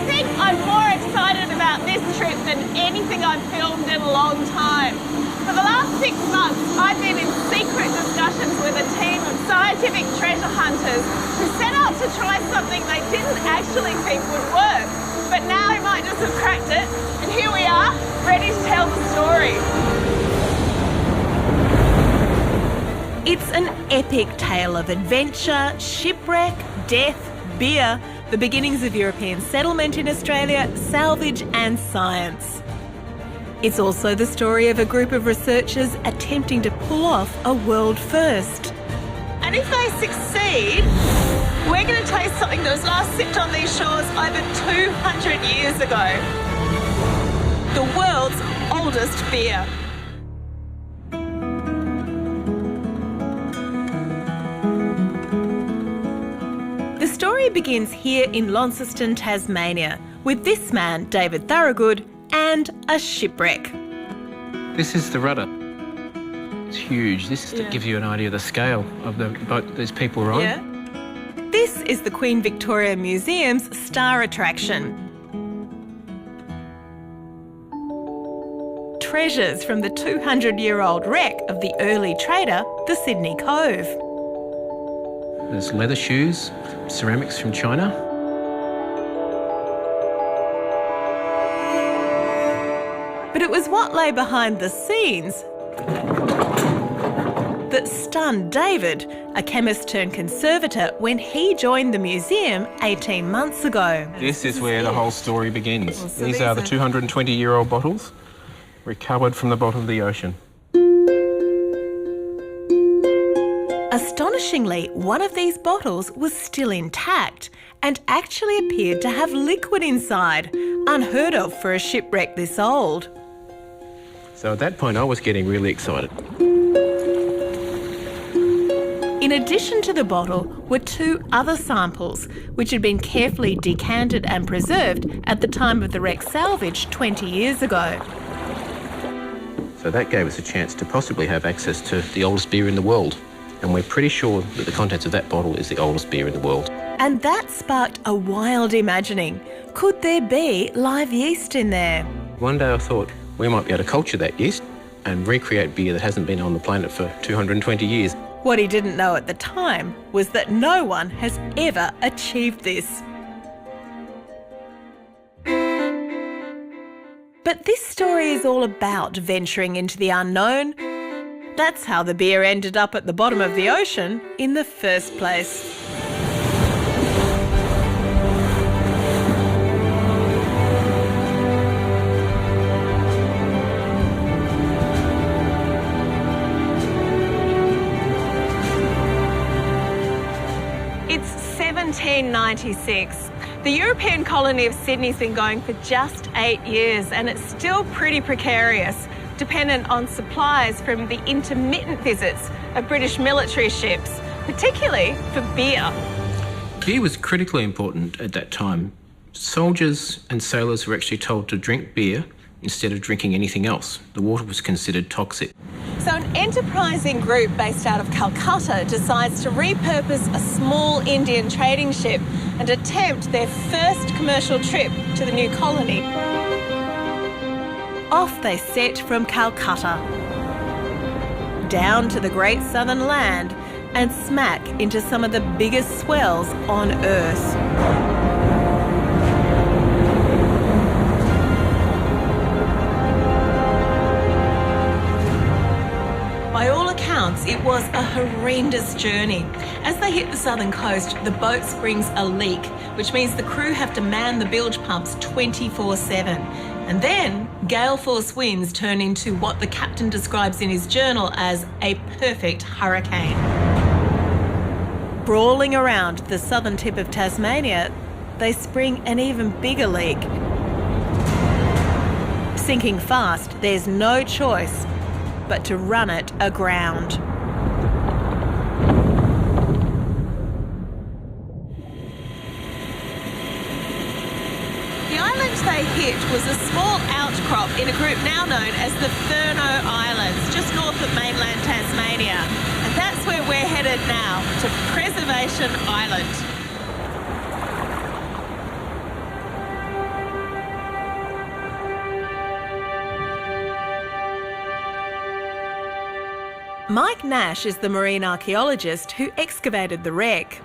think I'm more excited about this trip than anything I've filmed in a long time. For the last 6 months, I've been in secret discussions with a team of scientific treasure hunters who set out to try something they didn't actually think would work. But now I might just have cracked it, and here we are, ready to tell the story. It's an epic tale of adventure, shipwreck, death, beer, the beginnings of European settlement in Australia, salvage and science. It's also the story of a group of researchers attempting to pull off a world first. And if they succeed, we're going to taste something that was last sipped on these shores over 200 years ago. The world's oldest beer. The story begins here in Launceston, Tasmania, with this man, David Thorogood, and a shipwreck. This is the rudder. It's huge. This gives you an idea of the scale of the boat these people were on. Yeah. This is the Queen Victoria Museum's star attraction. Treasures from the 200-year-old wreck of the early trader, the Sydney Cove. There's leather shoes, ceramics from China. But it was what lay behind the scenes that stunned David, a chemist turned conservator, when he joined the museum 18 months ago. This is where the whole story begins. Oh, so these are the 220-year-old bottles recovered from the bottom of the ocean. Astonishingly, one of these bottles was still intact and actually appeared to have liquid inside, unheard of for a shipwreck this old. So at that point I was getting really excited. In addition to the bottle were 2 other samples which had been carefully decanted and preserved at the time of the wreck salvage 20 years ago. So that gave us a chance to possibly have access to the oldest beer in the world. And we're pretty sure that the contents of that bottle is the oldest beer in the world. And that sparked a wild imagining. Could there be live yeast in there? One day I thought we might be able to culture that yeast and recreate beer that hasn't been on the planet for 220 years. What he didn't know at the time was that no one has ever achieved this. But this story is all about venturing into the unknown. That's how the beer ended up at the bottom of the ocean in the first place. It's 1796. The European colony of Sydney's been going for just 8 years and it's still pretty precarious, dependent on supplies from the intermittent visits of British military ships, particularly for beer. Beer was critically important at that time. Soldiers and sailors were actually told to drink beer instead of drinking anything else. The water was considered toxic. So an enterprising group based out of Calcutta decides to repurpose a small Indian trading ship and attempt their first commercial trip to the new colony. Off they set from Calcutta, down to the Great Southern Land and smack into some of the biggest swells on Earth. By all accounts, it was a horrendous journey. As they hit the southern coast, the boat springs a leak, which means the crew have to man the bilge pumps 24/7. And then gale force winds turn into what the captain describes in his journal as a perfect hurricane. Brawling around the southern tip of Tasmania, they spring an even bigger leak. Sinking fast, there's no choice but to run it aground. The island they hit was a small outcrop in a group now known as the Furneaux Islands, just north of mainland Tasmania. And that's where we're headed now, to Preservation Island. Mike Nash is the marine archaeologist who excavated the wreck.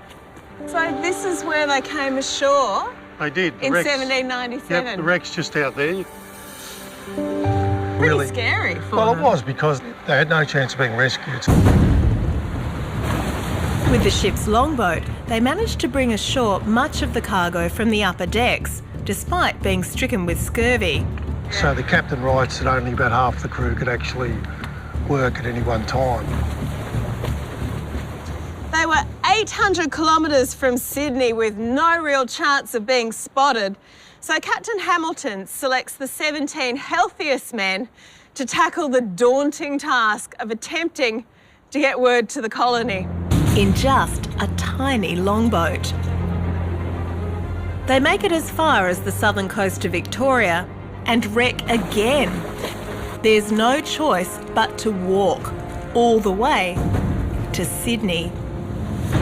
So this is where they came ashore They did. in 1797. Yep, the wreck's just out there. Pretty scary for Well, them. it was because they had no chance of being rescued. With the ship's longboat, they managed to bring ashore much of the cargo from the upper decks, despite being stricken with scurvy. So the captain writes that only about half the crew could actually work at any one time. They were 800 kilometres from Sydney with no real chance of being spotted. So Captain Hamilton selects the 17 healthiest men to tackle the daunting task of attempting to get word to the colony. In just a tiny longboat. They make it as far as the southern coast of Victoria and wreck again. There's no choice but to walk all the way to Sydney.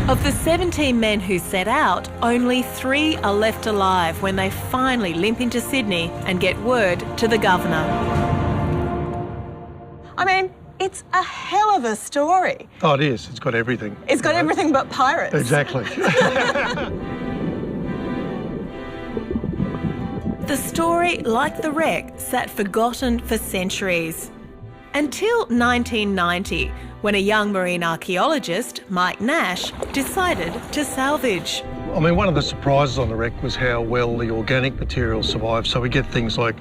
Of the 17 men who set out, only 3 are left alive when they finally limp into Sydney and get word to the governor. I mean, it's a hell of a story. Oh, it is. It's got everything. It's got everything but pirates. Exactly. The story, like the wreck, sat forgotten for centuries. Until 1990, when a young marine archaeologist, Mike Nash, decided to salvage. I mean, one of the surprises on the wreck was how well the organic material survived. So we get things like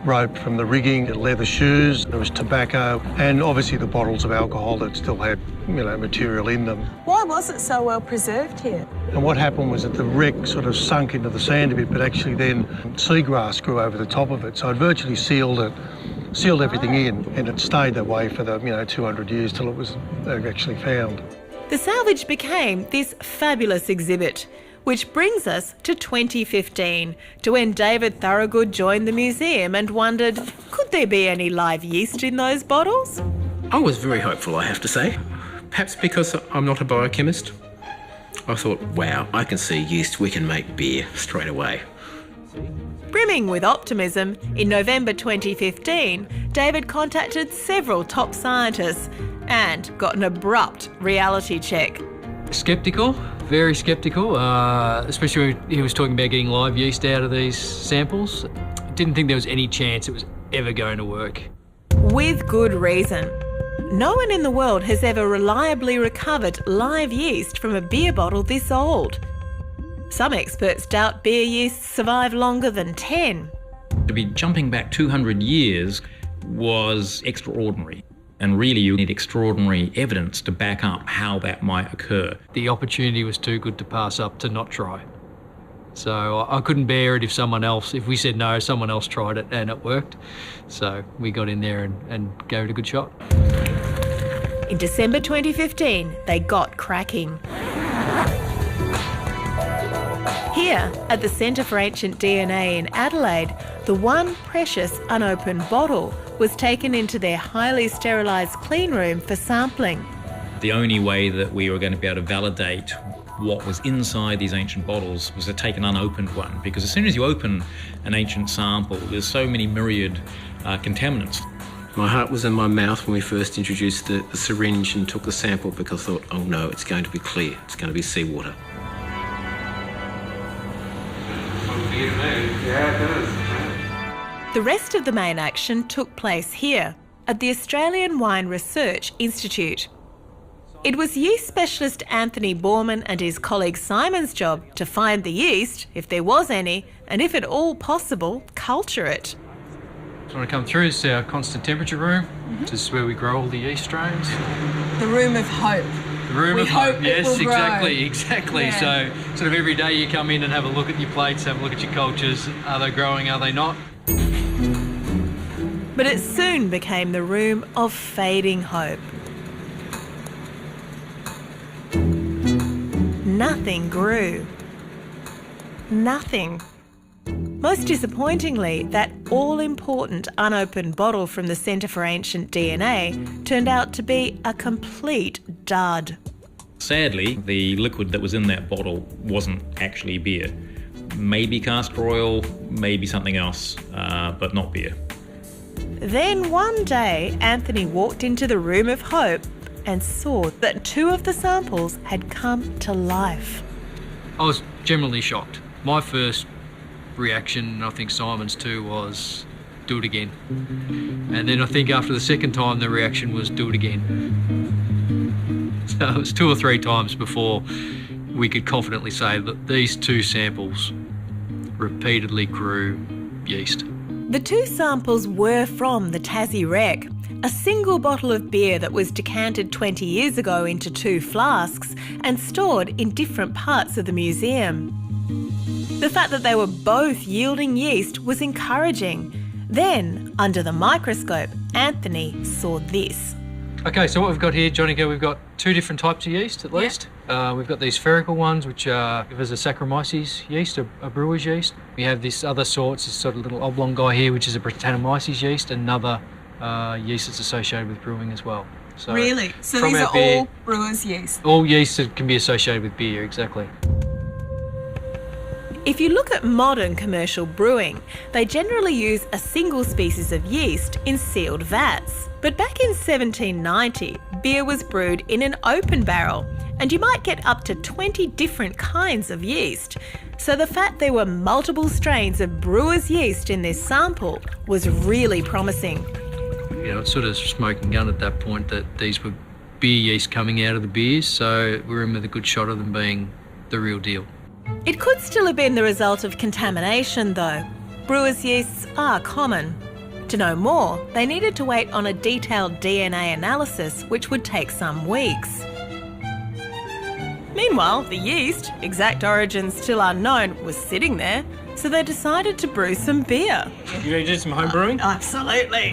rope from the rigging, leather shoes, there was tobacco, and obviously the bottles of alcohol that still had, material in them. Why was it so well preserved here? And what happened was that the wreck sort of sunk into the sand a bit, but actually then seagrass grew over the top of it. So it virtually sealed everything in, and it stayed that way for the 200 years till it was actually found. The salvage became this fabulous exhibit, which brings us to 2015, to when David Thorogood joined the museum and wondered, could there be any live yeast in those bottles? I was very hopeful, I have to say. Perhaps because I'm not a biochemist. I thought, wow, I can see yeast, we can make beer straight away. Brimming with optimism, in November 2015, David contacted several top scientists and got an abrupt reality check. Sceptical, very sceptical, especially when he was talking about getting live yeast out of these samples. Didn't think there was any chance it was ever going to work. With good reason. No one in the world has ever reliably recovered live yeast from a beer bottle this old. Some experts doubt beer yeasts survive longer than 10. To be jumping back 200 years was extraordinary. And really you need extraordinary evidence to back up how that might occur. The opportunity was too good to pass up to not try. So I couldn't bear it if we said no, someone else tried it and it worked. So we got in there and gave it a good shot. In December 2015, they got cracking. Here, at the Centre for Ancient DNA in Adelaide, the one precious unopened bottle was taken into their highly sterilised clean room for sampling. The only way that we were going to be able to validate what was inside these ancient bottles was to take an unopened one, because as soon as you open an ancient sample, there's so many myriad contaminants. My heart was in my mouth when we first introduced the syringe and took the sample, because I thought, oh no, it's going to be clear, it's going to be seawater. The rest of the main action took place here, at the Australian Wine Research Institute. It was yeast specialist Anthony Borman and his colleague Simon's job to find the yeast, if there was any, and if at all possible, culture it. So want to come through, this is our constant temperature room. This is where we grow all the yeast strains. The room of hope. The room of hope hope, it yes, will grow. exactly. Yeah. So sort of every day you come in and have a look at your plates, have a look at your cultures. Are they growing, are they not? But it soon became the room of fading hope. Nothing grew. Nothing. Most disappointingly, that all-important unopened bottle from the Centre for Ancient DNA turned out to be a complete dud. Sadly, the liquid that was in that bottle wasn't actually beer. Maybe castor oil, maybe something else, but not beer. Then one day, Anthony walked into the room of hope and saw that 2 of the samples had come to life. I was generally shocked. My first reaction, and I think Simon's too, was do it again. And then I think after the second time, the reaction was do it again. So it was 2 or 3 times before we could confidently say that these 2 samples repeatedly grew yeast. The 2 samples were from the Tassie wreck, a single bottle of beer that was decanted 20 years ago into 2 flasks and stored in different parts of the museum. The fact that they were both yielding yeast was encouraging. Then, under the microscope, Anthony saw this. Okay, so what we've got here, Jonica, we've got 2 different types of yeast at least. We've got these spherical ones, which are give us a Saccharomyces yeast, a brewer's yeast. We have this other sort, this sort of little oblong guy here, which is a Brettanomyces yeast, another yeast that's associated with brewing as well. So Really? So from these our are beer- all brewer's yeast? All yeast that can be associated with beer, exactly. If you look at modern commercial brewing, they generally use a single species of yeast in sealed vats. But back in 1790, beer was brewed in an open barrel, and you might get up to 20 different kinds of yeast. So the fact there were multiple strains of brewer's yeast in this sample was really promising. You know, it's sort of smoking gun at that point that these were beer yeast coming out of the beers, so we're in with a good shot of them being the real deal. It could still have been the result of contamination though. Brewer's yeasts are common. To know more, they needed to wait on a detailed DNA analysis, which would take some weeks. Meanwhile, the yeast, exact origin still unknown, was sitting there, so they decided to brew some beer. You ready to do some home brewing? Absolutely.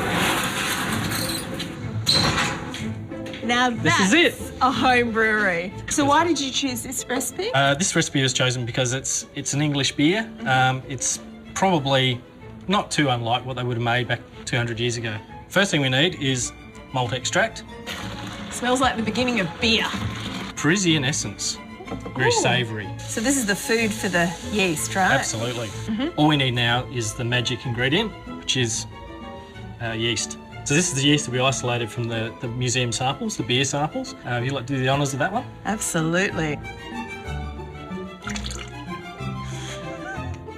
Now This is it. a home brewery. So why did you choose this recipe? This recipe was chosen because it's an English beer. It's probably not too unlike what they would have made back 200 years ago. First thing we need is malt extract, Smells like the beginning of beer. Parisian essence, very savoury. So this is the food for the yeast, right? Absolutely. All we need now is the magic ingredient, which is yeast. So this is the yeast that we isolated from the museum samples, the beer samples. Would you like to do the honours of that one? Absolutely.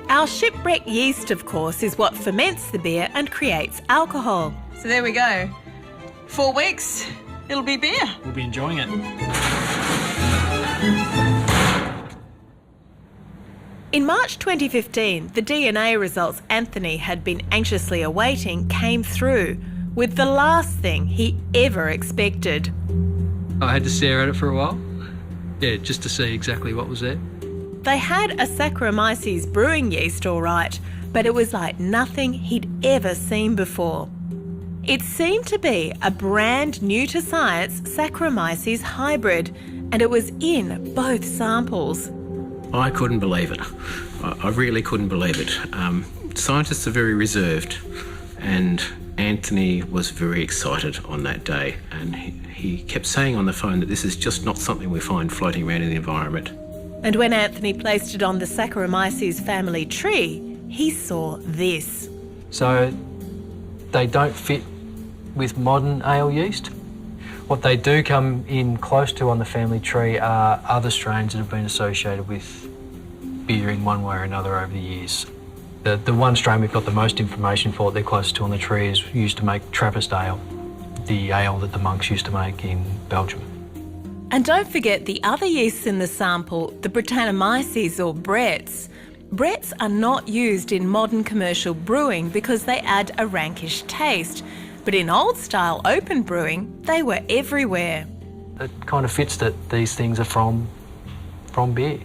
Our shipwreck yeast, of course, is what ferments the beer and creates alcohol. So there we go. 4 weeks, it'll be beer. We'll be enjoying it. In March 2015, the DNA results Anthony had been anxiously awaiting came through, with the last thing he ever expected. I had to stare at it for a while. Yeah, just to see exactly what was there. They had a Saccharomyces brewing yeast, all right, but it was like nothing he'd ever seen before. It seemed to be a brand new to science Saccharomyces hybrid, and it was in both samples. I couldn't believe it. I really couldn't believe it. Scientists are very reserved, and Anthony was very excited on that day, and he kept saying on the phone that this is just not something we find floating around in the environment. And when Anthony placed it on the Saccharomyces family tree, he saw this. So they don't fit with modern ale yeast. What they do come in close to on the family tree are other strains that have been associated with beer in one way or another over the years. The one strain we've got the most information for, they're closest to on the tree, is used to make Trappist ale, the ale that the monks used to make in Belgium. And don't forget the other yeasts in the sample, the Brettanomyces or Bretts. Bretts are not used in modern commercial brewing because they add a rankish taste. But in old-style open brewing, they were everywhere. It kind of fits that these things are from beer.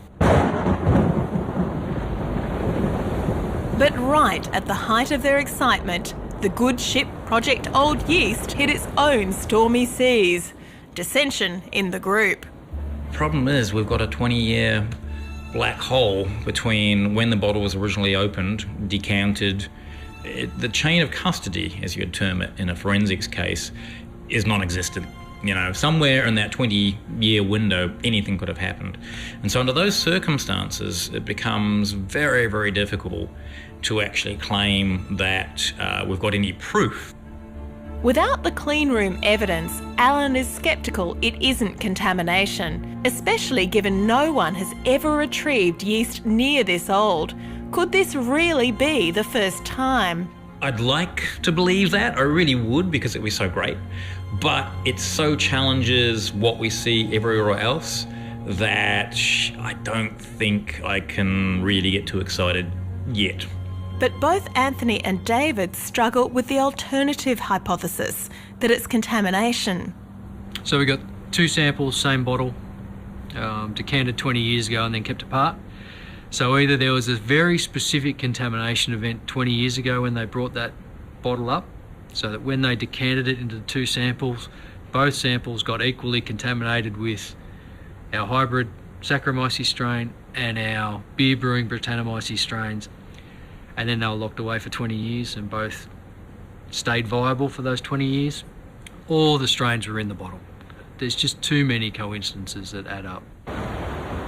But right at the height of their excitement, the good ship Project Old Yeast hit its own stormy seas. Dissension in the group. Problem is, we've got a 20-year black hole between when the bottle was originally opened, decanted. The chain of custody, as you'd term it in a forensics case, is non-existent. You know, somewhere in that 20-year window, anything could have happened. And so under those circumstances, it becomes very, very difficult to actually claim that we've got any proof. Without the clean room evidence, Alan is sceptical it isn't contamination, especially given no one has ever retrieved yeast near this old. Could this really be the first time? I'd like to believe that, I really would, because it would be so great, but it so challenges what we see everywhere else that I don't think I can really get too excited yet. But both Anthony and David struggle with the alternative hypothesis, that it's contamination. So we got 2 samples, same bottle, decanted 20 years ago and then kept apart. So either there was a very specific contamination event 20 years ago when they brought that bottle up, so that when they decanted it into the 2 samples, both samples got equally contaminated with our hybrid Saccharomyces strain and our beer brewing Brettanomyces strains, and then they were locked away for 20 years and both stayed viable for those 20 years. All the strains were in the bottle. There's just too many coincidences that add up.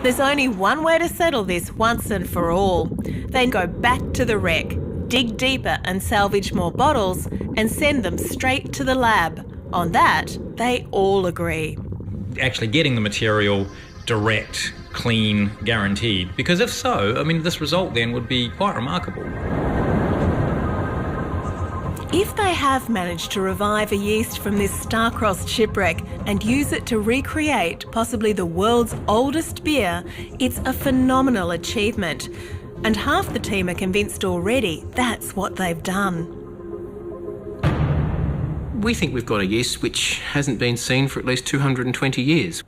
There's only one way to settle this once and for all. They go back to the wreck, dig deeper and salvage more bottles and send them straight to the lab. On that, they all agree. Actually getting the material direct, clean, guaranteed, because if so, I mean, this result then would be quite remarkable. If they have managed to revive a yeast from this star-crossed shipwreck and use it to recreate possibly the world's oldest beer, it's a phenomenal achievement. And half the team are convinced already that's what they've done. We think we've got a yeast which hasn't been seen for at least 220 years.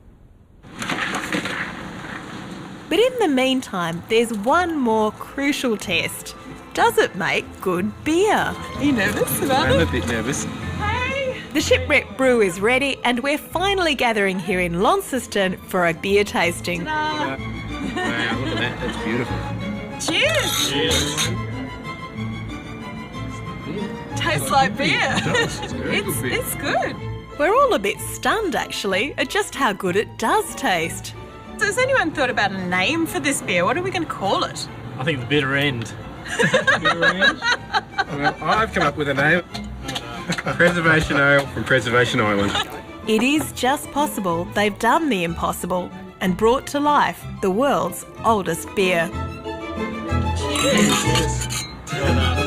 But in the meantime, there's one more crucial test. Does it make good beer? Are you nervous about it? I'm a bit nervous. Hey! The Shipwreck Brew is ready and we're finally gathering here in Launceston for a beer tasting. Wow, look at that, that's beautiful. Cheers! Cheers. Tastes like beer. It's good. We're all a bit stunned actually at just how good it does taste. So has anyone thought about a name for this beer? What are we going to call it? I think the bitter end. Well, I've come up with a name. Preservation Ale from Preservation Island. It is just possible they've done the impossible and brought to life the world's oldest beer. Cheers. Well done.